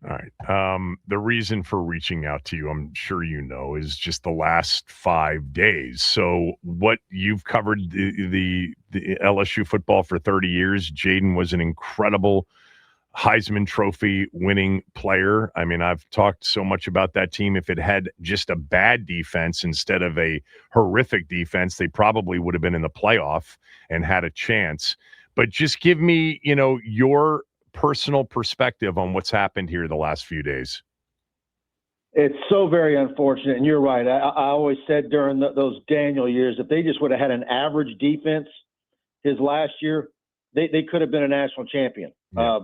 All right. The reason for reaching out to you, I'm sure you know, is just the last 5 days. So, what you've covered the LSU football for 30 years. Jayden was an incredible Heisman Trophy winning player. I mean, I've talked so much about that team. If it had just a bad defense instead of a horrific defense, they probably would have been in the playoff and had a chance. But just give me, your personal perspective on what's happened here the last few days. It's so very unfortunate, and you're right. I always said during those Daniel years, if they just would have had an average defense his last year, they could have been a national champion. Yeah.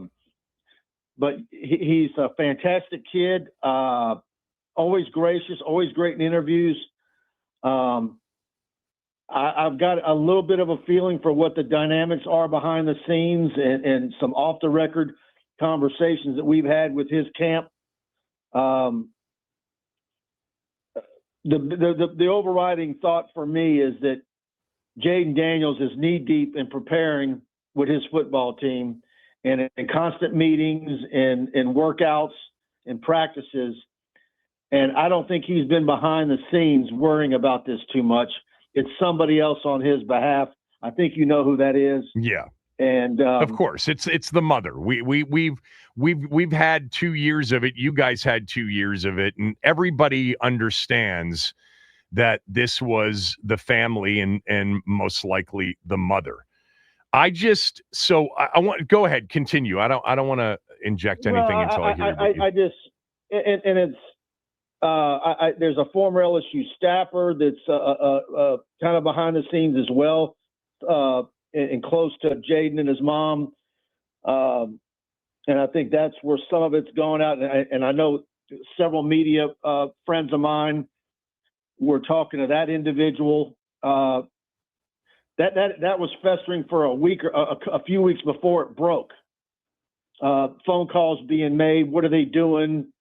But he's a fantastic kid, always gracious, always great in interviews. I've got a little bit of a feeling for what the dynamics are behind the scenes and some off-the-record conversations that we've had with his camp. The overriding thought for me is that Jayden Daniels is knee-deep in preparing with his football team and in constant meetings and workouts and practices. And I don't think he's been behind the scenes worrying about this too much. It's somebody else on his behalf. I think you know who that is. Yeah. And of course, it's the mother. We've had 2 years of it. You guys had 2 years of it, and everybody understands that this was the family and most likely the mother. I want go ahead, continue. I don't want to inject anything until I hear you. I just and it's there's a former LSU staffer that's kind of behind the scenes as well, and close to Jayden and his mom, and I think that's where some of it's going out. And I know several media friends of mine were talking to that individual. That was festering for a week or a few weeks before it broke. Phone calls being made. What are they doing?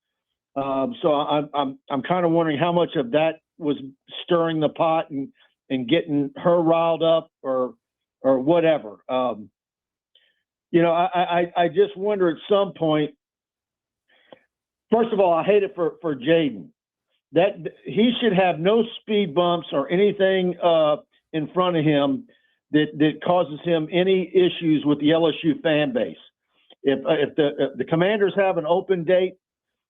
So I'm kind of wondering how much of that was stirring the pot and getting her riled up or whatever. I just wonder at some point. First of all, I hate it for Jayden. That he should have no speed bumps or anything in front of him that causes him any issues with the LSU fan base. If the Commanders have an open date,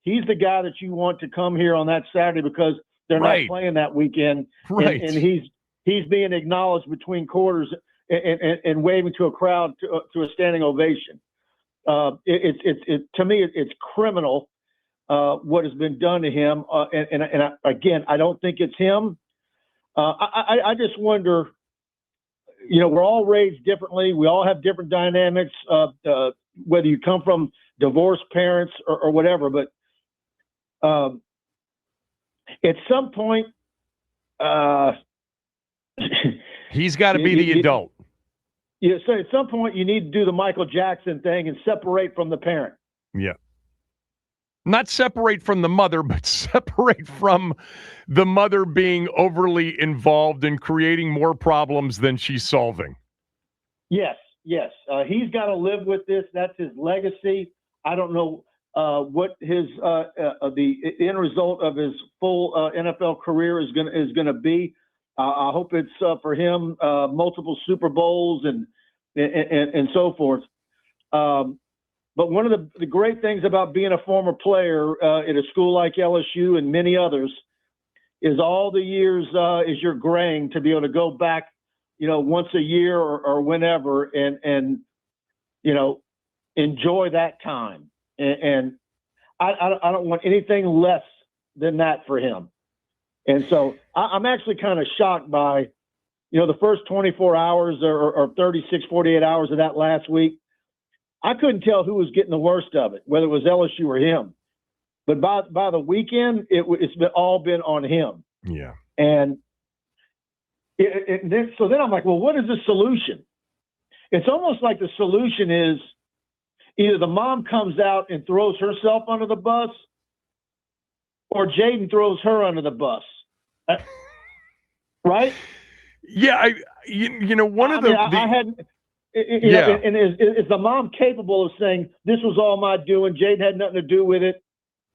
he's the guy that you want to come here on that Saturday because they're not playing that weekend, right? And he's being acknowledged between quarters and waving to a crowd to a standing ovation. To me, it's criminal what has been done to him. Again, I don't think it's him. I just wonder. We're all raised differently. We all have different dynamics, whether you come from divorced parents or whatever. But at some point, he's got to be the adult. So at some point, you need to do the Michael Jackson thing and separate from the parent. Yeah. Not separate from the mother, but separate from the mother being overly involved in creating more problems than she's solving. Yes. He's got to live with this. That's his legacy. I don't know what his the end result of his full NFL career is going to be. I hope it's for him multiple Super Bowls and so forth. But one of the great things about being a former player at a school like LSU and many others is all the years is your graying to be able to go back, once a year or whenever and enjoy that time. And I don't want anything less than that for him. And so I'm actually kind of shocked by, the first 24 hours or 36, 48 hours of that last week. I couldn't tell who was getting the worst of it, whether it was LSU or him. But by the weekend, it's all been on him. Yeah. And then I'm like, well, what is the solution? It's almost like the solution is either the mom comes out and throws herself under the bus, or Jayden throws her under the bus. Right? Yeah, one of the And is the mom capable of saying, this was all my doing, Jayden had nothing to do with it?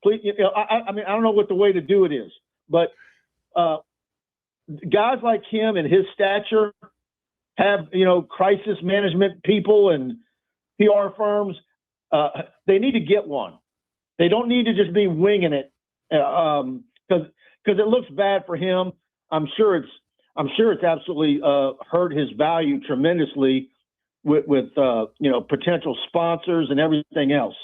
Please, I mean, I don't know what the way to do it is, but guys like him and his stature have, crisis management people and PR firms. They need to get one. They don't need to just be winging it because it looks bad for him. I'm sure it's absolutely hurt his value tremendously with potential sponsors and everything else.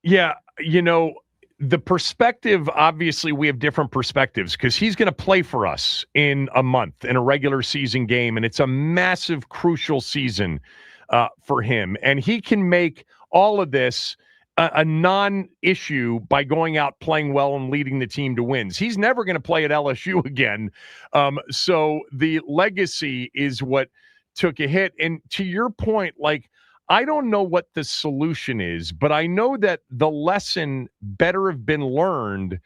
Yeah, the perspective, obviously we have different perspectives because he's going to play for us in a month in a regular season game, and it's a massive, crucial season for him. And he can make all of this a non-issue by going out, playing well, and leading the team to wins. He's never going to play at LSU again. So the legacy is what took a hit. And to your point, I don't know what the solution is, but I know that the lesson better have been learned,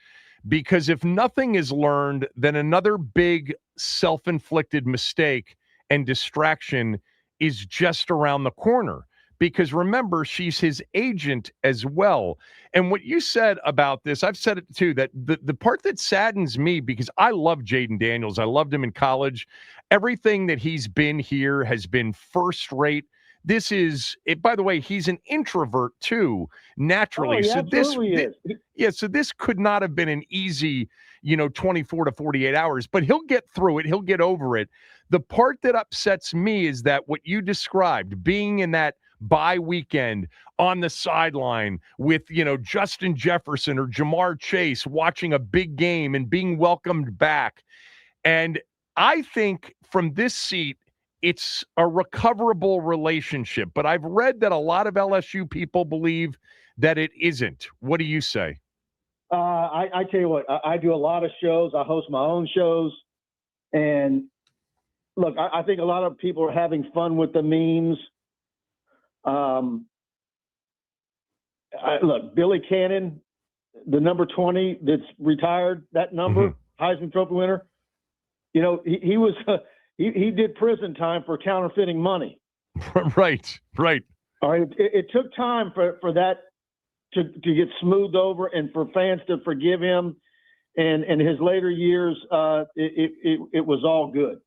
because if nothing is learned, then another big self-inflicted mistake and distraction is just around the corner. Because remember, she's his agent as well. And what you said about this, I've said it too, that the part that saddens me, because I love Jayden Daniels. I loved him in college. Everything that he's been here has been first rate. This is it. By the way, he's an introvert too, naturally. So this could not have been an easy, 24 to 48 hours, but he'll get through it. He'll get over it. The part that upsets me is that what you described, being in that bye weekend on the sideline with, Justin Jefferson or Jamar Chase watching a big game and being welcomed back. And I think from this seat, it's a recoverable relationship, but I've read that a lot of LSU people believe that it isn't. What do you say? I tell you what, I do a lot of shows. I host my own shows. And look, I think a lot of people are having fun with the memes. Look, Billy Cannon, the number 20 that's retired, that number, Heisman Trophy winner, he was he did prison time for counterfeiting money. Right. All right. It took time for that to get smoothed over and for fans to forgive him. And his later years, it was all good.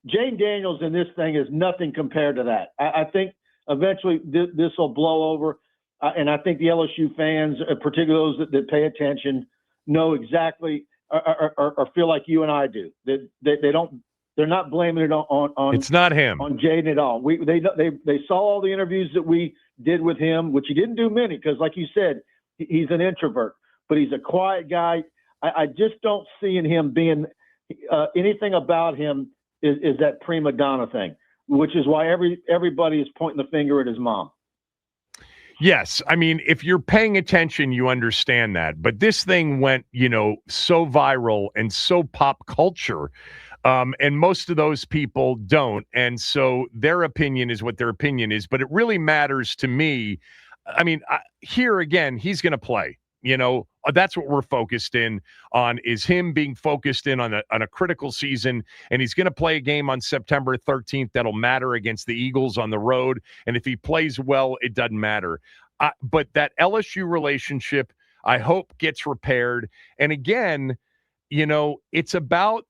Jayden Daniels in this thing is nothing compared to that. I think eventually this will blow over. And I think the LSU fans, particularly those that pay attention, know exactly or feel like you and I do. They're not blaming it on it's not him, on Jayden at all. They saw all the interviews that we did with him, which he didn't do many because, like you said, he's an introvert, but he's a quiet guy. I just don't see in him being anything about him is that prima donna thing, which is why everybody is pointing the finger at his mom. Yes. I mean, if you're paying attention, you understand that. But this thing went, so viral and so pop culture. And most of those people don't. And so their opinion is what their opinion is. But it really matters to me. I mean, here again, he's going to play. That's what we're focused in on, is him being focused in on a critical season. And he's going to play a game on September 13th that'll matter against the Eagles on the road. And if he plays well, it doesn't matter. But that LSU relationship, I hope, gets repaired. And again, it's about,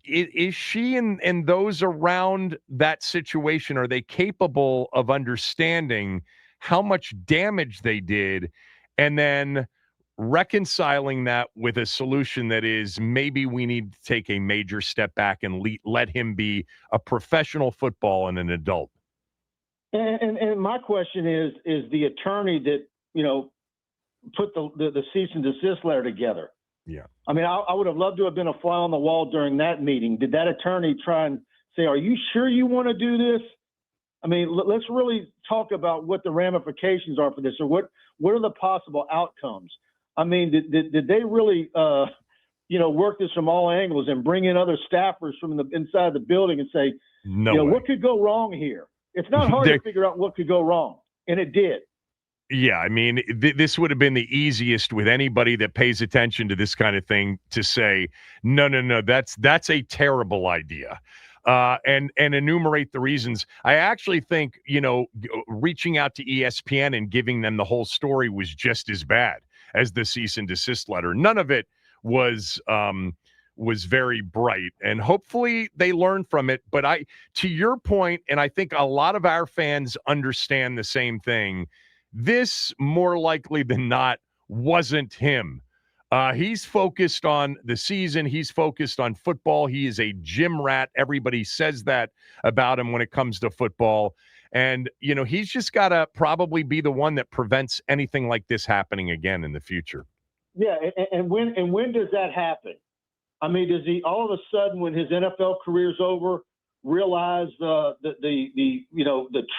is she and those around that situation, are they capable of understanding how much damage they did, and then reconciling that with a solution that is, maybe we need to take a major step back and let him be a professional football and an adult? And my question is the attorney that put the cease and desist letter together. Yeah. I mean, I would have loved to have been a fly on the wall during that meeting. Did that attorney try and say, "Are you sure you want to do this?" I mean, let's really talk about what the ramifications are for this, or what are the possible outcomes. I mean, did they really, work this from all angles and bring in other staffers from the inside the building and say, what could go wrong here? It's not hard to figure out what could go wrong, and it did. Yeah, I mean, this would have been the easiest with anybody that pays attention to this kind of thing to say, no, that's a terrible idea. and enumerate the reasons. I actually think, reaching out to ESPN and giving them the whole story was just as bad as the cease and desist letter. None of it was very bright, and hopefully they learn from it. But to your point, and I think a lot of our fans understand the same thing, this more likely than not wasn't him. He's focused on the season. He's focused on football. He is a gym rat. Everybody says that about him when it comes to football. And, he's just got to probably be the one that prevents anything like this happening again in the future. Yeah, and when does that happen? I mean, does he all of a sudden, when his NFL career's over, realize the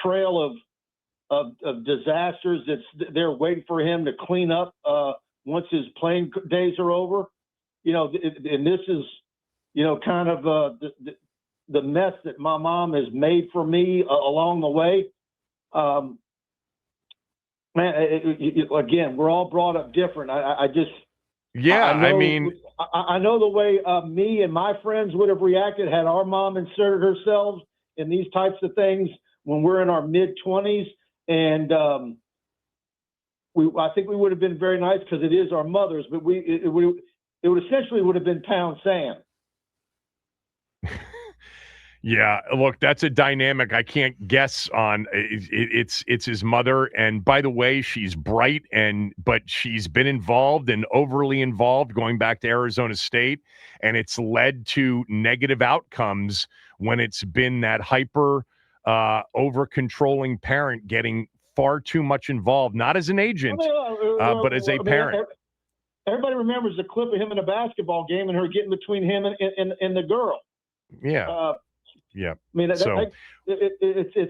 trail of disasters that's there waiting for him to clean up once his playing days are over? And this is, kind of the mess that my mom has made for me along the way. Again, we're all brought up different. I know the way me and my friends would have reacted had our mom inserted herself in these types of things when we're in our mid-20s. And I think we would have been very nice because it is our mothers, but it would essentially would have been pound sand. Yeah, look, that's a dynamic I can't guess on. It's his mother, and by the way, she's bright, but she's been involved and overly involved going back to Arizona State, and it's led to negative outcomes when it's been that hyper over-controlling parent getting far too much involved, not as an agent, but as a parent. Everybody remembers the clip of him in a basketball game and her getting between him and the girl. Yeah. Yeah. I mean, it's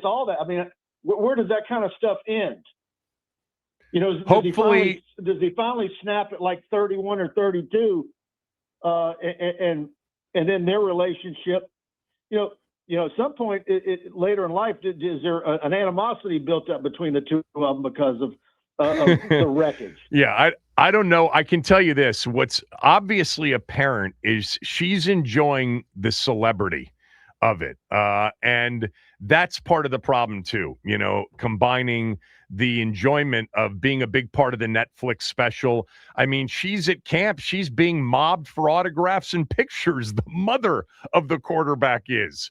all that. I mean, where does that kind of stuff end? Hopefully, does he finally snap at like 31 or 32, and then their relationship, at some point later in life, is there an animosity built up between the two of them because of the wreckage? Yeah, I don't know. I can tell you this. What's obviously apparent is she's enjoying the celebrity of it. And that's part of the problem too, combining the enjoyment of being a big part of the Netflix special. I mean, she's at camp. She's being mobbed for autographs and pictures. The mother of the quarterback is.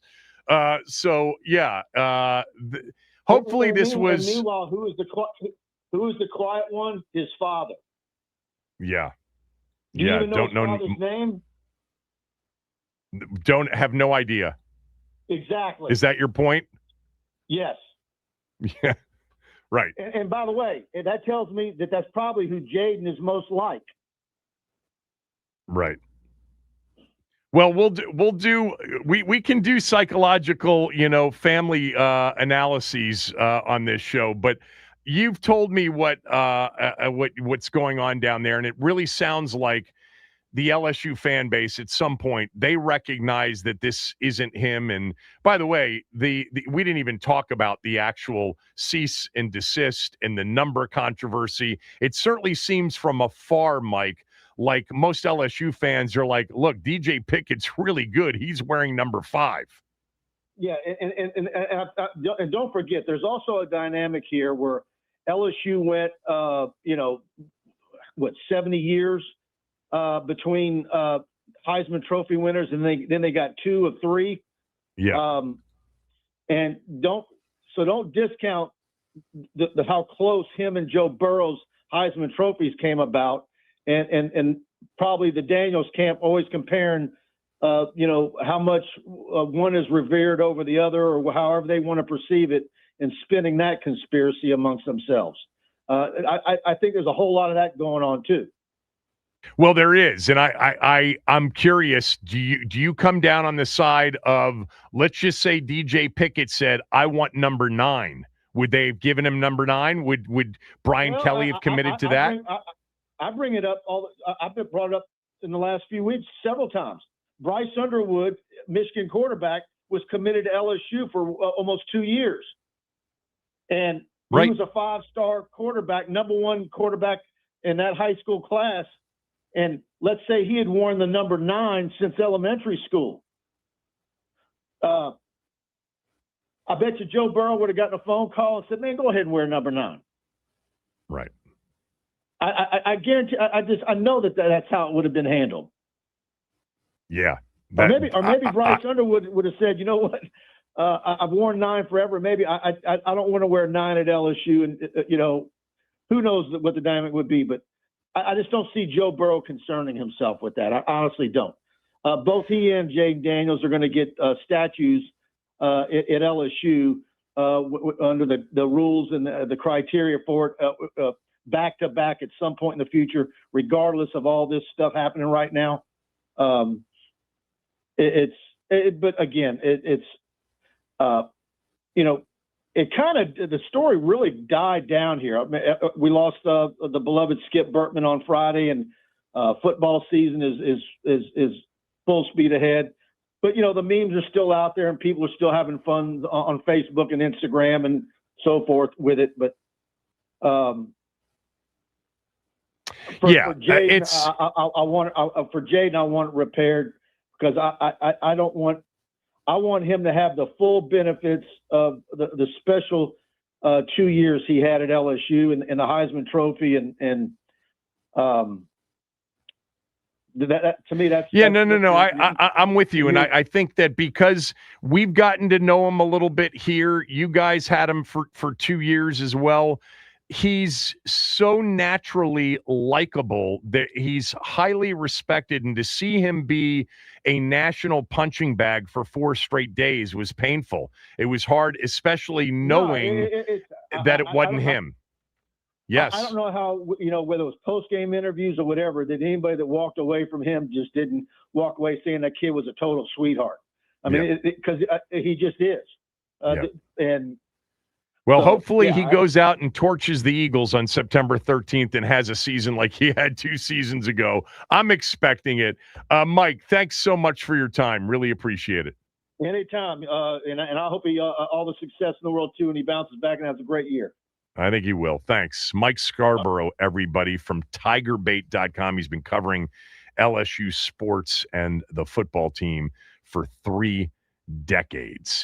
Hopefully this was. Meanwhile, who is the quiet one? His father. Yeah. Do you even know his father's name? Don't have no idea. Exactly. Is that your point? Yes. Yeah. Right. And by the way, that tells me that that's probably who Jayden is most like. Right. Well, we can do psychological, family analyses on this show, but you've told me what's going on down there, and it really sounds like the LSU fan base at some point, they recognize that this isn't him. And by the way, we didn't even talk about the actual cease and desist and the number controversy. It certainly seems from afar, Mike, like most LSU fans are like, look, DJ Pickett's really good. He's wearing number 5. Yeah, and don't forget, there's also a dynamic here where LSU went, 70 years between Heisman Trophy winners, and then they got 2 of 3. Yeah. And don't discount how close him and Joe Burrow's Heisman trophies came about, and probably the Daniels camp always comparing, how much one is revered over the other, or however they want to perceive it, and spinning that conspiracy amongst themselves. I think there's a whole lot of that going on too. Well, there is, and I'm curious. Do you come down on the side of, let's just say DJ Pickett said, "I want number 9"? Would they have given him number 9? Would Brian Kelly have committed to that? I bring it up I've been brought it up in the last few weeks several times. Bryce Underwood, Michigan quarterback, was committed to LSU for almost 2 years, and he was a 5-star quarterback, number 1 quarterback in that high school class. And let's say he had worn the number 9 since elementary school. I bet you Joe Burrow would have gotten a phone call and said, "Man, go ahead and wear number 9." Right. I guarantee. I know that's how it would have been handled. Yeah. Or maybe Bryce Underwood would have said, "You know what? I've worn 9 forever. Maybe I don't want to wear 9 at LSU." And who knows what the dynamic would be, but I just don't see Joe Burrow concerning himself with that. I honestly don't. Both he and Jayden Daniels are going to get statues at LSU under the rules and the criteria for it back to back at some point in the future, regardless of all this stuff happening right now. But again, it kind of, the story really died down here. I mean, we lost the beloved Skip Bertman on Friday, and football season is full speed ahead. But the memes are still out there, and people are still having fun on Facebook and Instagram and so forth with it. But for Jayden, I want it repaired, because I want him to have the full benefits of the special 2 years he had at LSU and the Heisman Trophy, and that to me, that's no. I'm with you, and I think that because we've gotten to know him a little bit here, you guys had him for 2 years as well. He's so naturally likable that he's highly respected, and to see him be a national punching bag for 4 straight days was painful. It was hard, especially knowing that it wasn't him. Yes. I don't know how, whether it was post-game interviews or whatever, that anybody that walked away from him just didn't walk away saying that kid was a total sweetheart. I mean, because he just is. Hopefully he goes out and torches the Eagles on September 13th and has a season like he had 2 seasons ago. I'm expecting it. Mike, thanks so much for your time. Really appreciate it. Anytime. And I hope he all the success in the world, too, and he bounces back and has a great year. I think he will. Thanks. Mike Scarborough, everybody, from Tigerbait.com. He's been covering LSU sports and the football team for 3 decades.